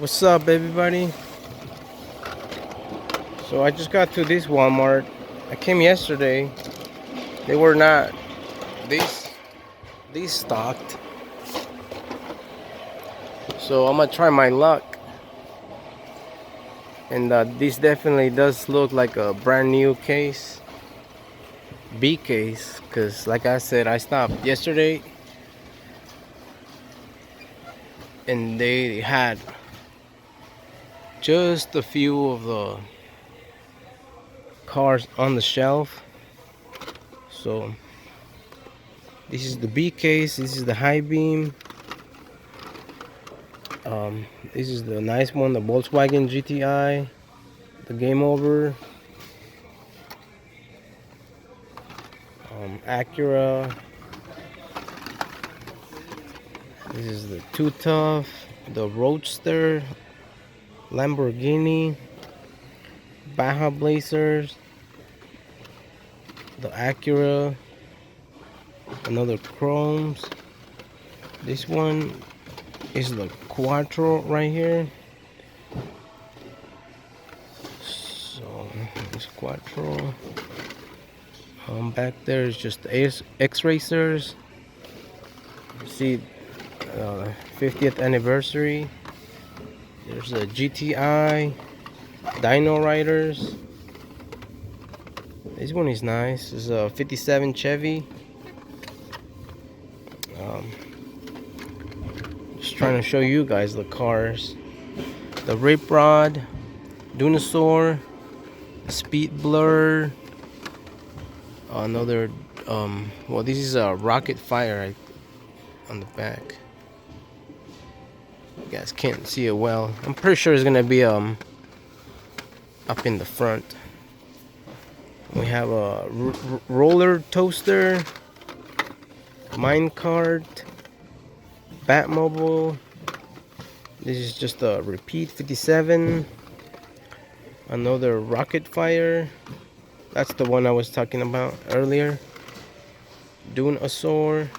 What's up, everybody? So I just got to this Walmart. I came yesterday. They were not these stocked. So I'm gonna try my luck. And this definitely does look like a brand new case, B case, because like I said, I stopped yesterday and they had just a few of the cars on the shelf. So this is the B case. This is the high beam. This is the nice one, the Volkswagen GTI, the Game Over, Acura. This is the Too Tough, the Roadster, Lamborghini, Baja Blazers, the Acura, another Chromes. This one is the Quattro right here. So this Quattro. Back there is just the X-Racers. See, 50th anniversary. There's a GTI, Dino Riders. This one is nice. This is a 57 Chevy. Just trying to show you guys the cars. The Rip Rod, Dunosaur, Speed Blur, another well, this is a Rocket Fire on the back. You guys can't see it well. I'm pretty sure it's gonna be up in the front. We have a roller toaster, minecart, Batmobile. This is just a repeat 57. Another Rocket Fire. That's the one I was talking about earlier. Dunosaur.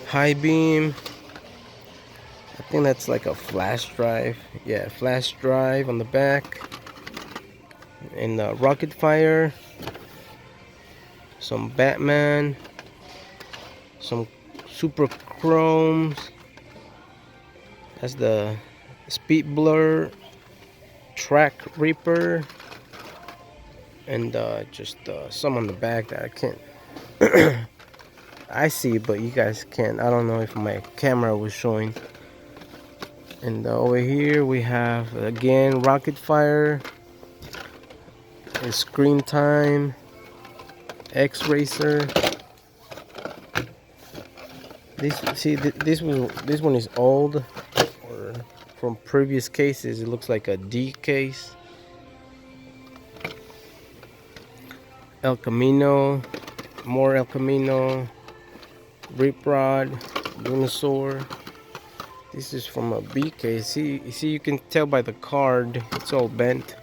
High beam. I think that's like a flash drive. Yeah, flash drive on the back. And Rocket Fire. Some Batman. Some Super Chromes. That's the Speed Blur, Track Reaper, and just some on the back that I can't I see, but you guys can't. I don't know if my camera was showing. And over here we have again Rocket Fire, Screen Time, X-Racer. This one is old, or from previous cases. It looks like a D case. El Camino, more El Camino, Rip Rod, Dinosaur. This is from a B case. See, you can tell by the card, it's all bent.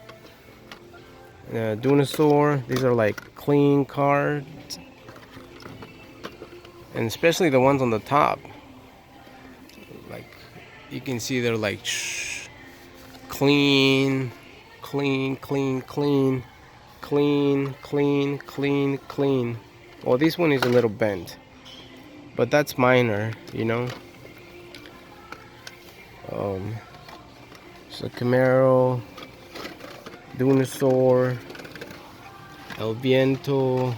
Dinosaur, these are like clean cards. And especially the ones on the top. Like, you can see they're like clean, clean, clean, clean, clean, clean, clean, clean. Well, this one is a little bent, but that's minor, you know. So Camaro, Dinosaur, El Viento,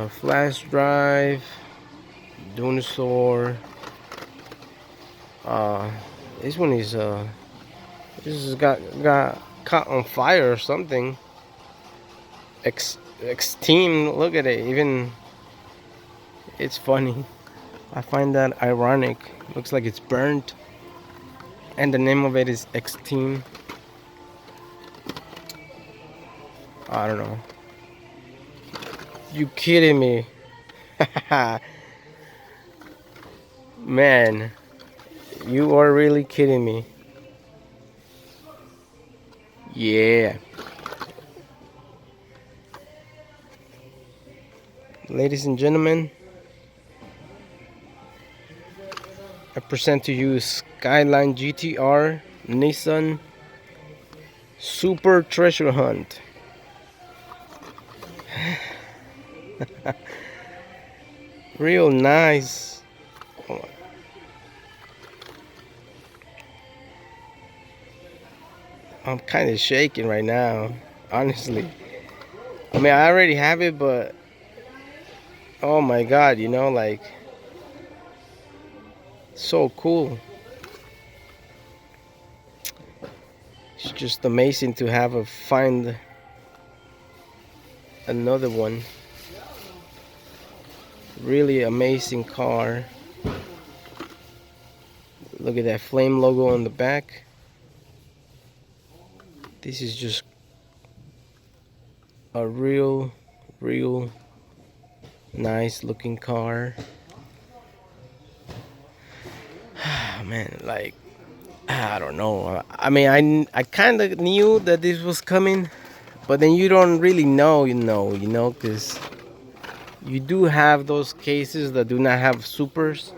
flash drive, Dinosaur. This one is this has got caught on fire or something. X team, look at it. Even it's funny. I find that ironic. Looks like it's burnt, and the name of it is X Team. I don't know. You kidding me? Man, you are really kidding me. Yeah. Ladies and gentlemen, I present to you Skyline GTR Nissan Super Treasure Hunt. Real nice. I'm kind of shaking right now, honestly. I mean, I already have it, but oh my god, like, so cool. It's just amazing to find another one. Really amazing car. Look at that flame logo on the back. This is just a real nice looking car. Man, like, I don't know. I mean, I kind of knew that this was coming, but then you don't really know, because you do have those cases that do not have supers.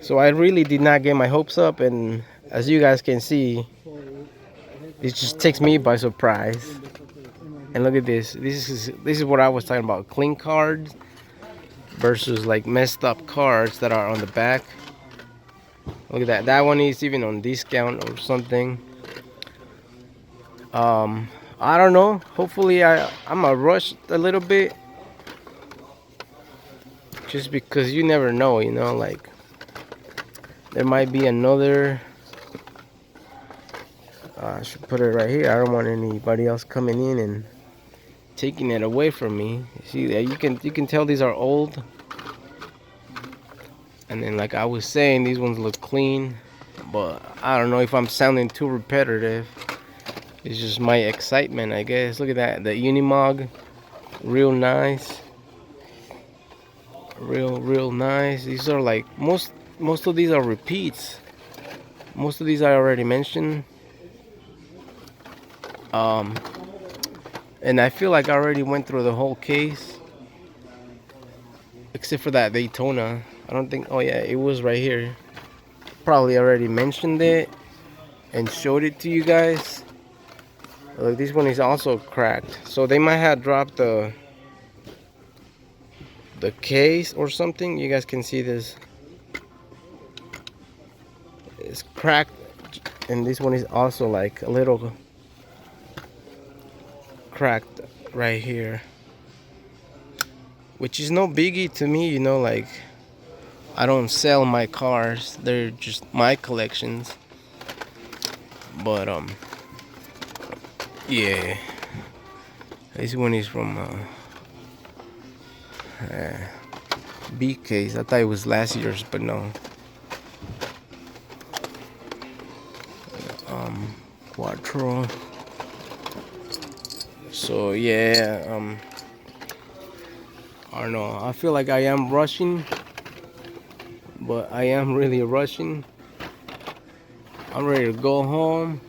So I really did not get my hopes up, and as you guys can see, it just takes me by surprise. And look at this. This is what I was talking about. Clean cards versus like messed up cards that are on the back. Look at that. That one is even on discount or something. I don't know. Hopefully I'm a rush a little bit. Just because you never know, like there might be another. I should put it right here. I don't want anybody else coming in and taking it away from me. See, you can tell these are old. And then, like I was saying, these ones look clean, but I don't know if I'm sounding too repetitive. It's just my excitement, I guess. Look at that, the Unimog, real nice, real nice. These are like most of these are repeats. Most of these I already mentioned. And I feel like I already went through the whole case, except for that Daytona. I don't think. Oh yeah, it was right here. Probably already mentioned it and showed it to you guys. Look, this one is also cracked. So they might have dropped the case or something. You guys can see this. It's cracked, and this one is also like a little cracked right here, which is no biggie to me, like I don't sell my cars, they're just my collections. But yeah, this one is from B case. I thought it was last year's, but no. Quattro. So yeah, I don't know. I feel like I am rushing, but I am really rushing. I'm ready to go home.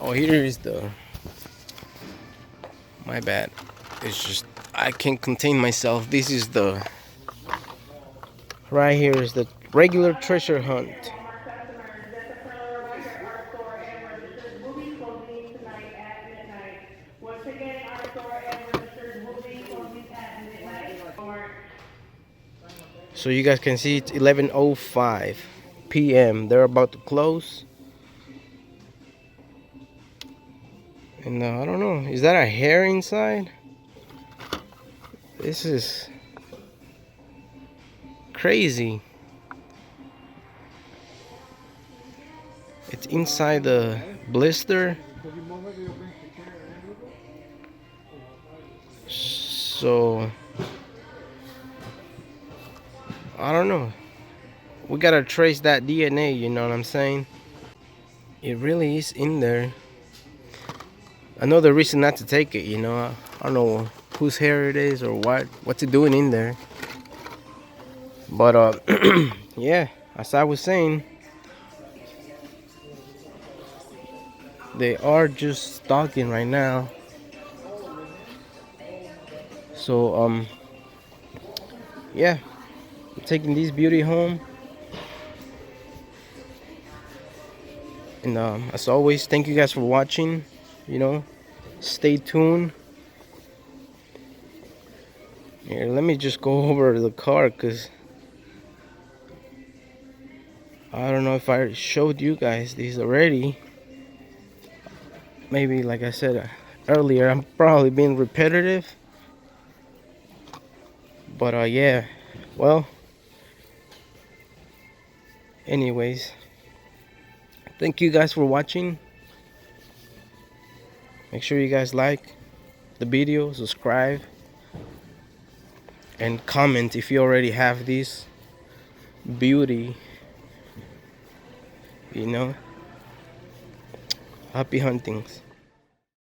Oh, here is my bad. It's just I can't contain myself. This is right here is the regular treasure hunt. So you guys can see it's 11:05 p.m. They're about to close. And I don't know, is that a hair inside? This is crazy. It's inside the blister. So I don't know. We gotta trace that DNA, you know what I'm saying? It really is in there. Another reason not to take it, I don't know whose hair it is or what's it doing in there. But yeah, as I was saying, They are just stocking right now. So yeah, I'm taking this beauty home. And as always, thank you guys for watching. You know, stay tuned. Here, let me just go over the car, because I don't know if I showed you guys these already. Maybe, like I said earlier, I'm probably being repetitive. But yeah, well, anyways, thank you guys for watching. Make sure you guys like the video, subscribe, and comment if you already have this beauty. You know, happy huntings.